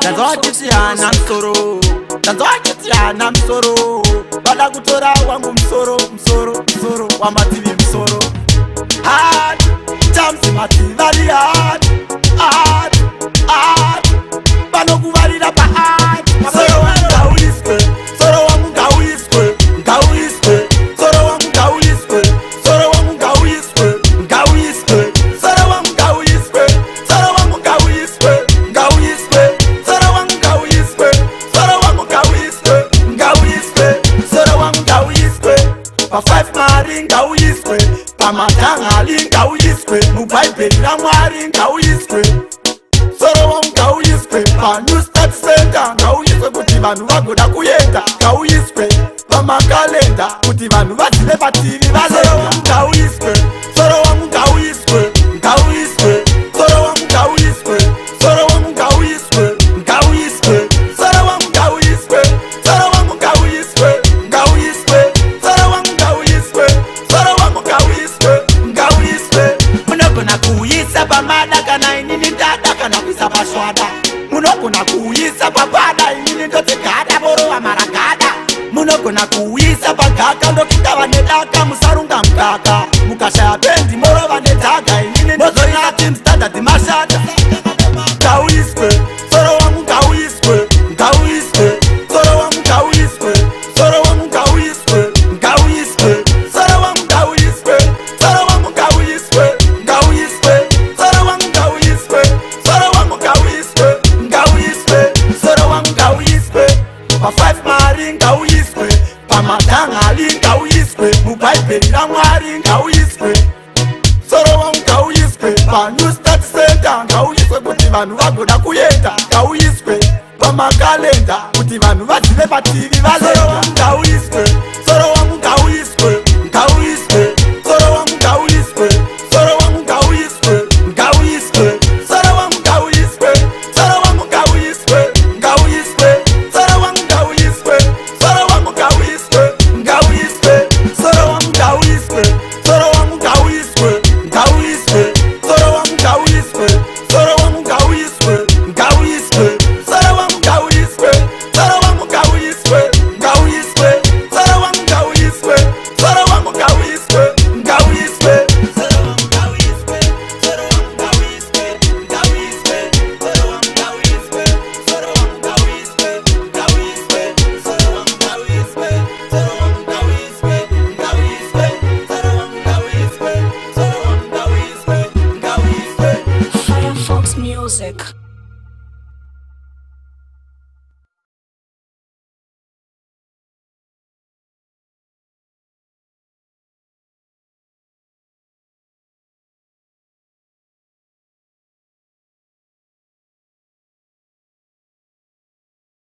Tanzwachitiana msoro, tanzwachitiana msoro, bada kutora wangu msoro, msoro, msoro, wamativi msoro. Hard, chamsi mativali hard, hard, hard, bano kuvalida pa hard. Msoro wangu gauliswe, soro wangu gauliswe, gauliswe, soro wangu gauliswe, soro wangu gauliswe, gauliswe, soro wangu gauliswe, soro wangu gauliswe, gauliswe, soro wangu gauliswe, soro wangu gauliswe, gauliswe, soro wangu gauliswe, pa 5 mari gauliswe, pa matanga li gauliswe, mubaibeli la mwari gauliswe, soro wangu gauliswe, pa new start center gauliswe, kuti vanhu vagoda kuyenda gauliswe, pa makalenda kuti vanhu vazive pativi valenda gauliswe, soro wangu gauliswe, gauliswe, soro wangu gauliswe, soro wangu gauliswe, gauliswe, soro wangu gauliswe, soro wangu gauliswe, gauliswe, soro wangu gauliswe, soro wangu gauliswe, gauliswe. Munogona kuuyisa pamada kana inini dada kana kuisa pashwada, munogona kuuyisa papada inini ndotegada boro wa maragada, munogona kuuyisa pagaka ndokita vanedaka musarunga mkaka, mukashaya bendi moro vanedhaga inini mozoisa team standard mashada gauliswe, soro wangu gauliswe, gauliswe, soro wangu gauliswe, soro wangu gauliswe, gauliswe, soro wangu gauliswe, soro wangu gauliswe, gauliswe, soro wangu gauliswe, soro wangu gauliswe, gauliswe, soro wangu gauliswe, pa 5 mari gauliswe, pa matanga li gauliswe, mubaibeli la mwari gauliswe, soro wangu gauliswe, pa new start center gauliswe, kuti vanhu vagoda kuyenda gauliswe, pa makalenda kuti vanhu vazive pativi valenda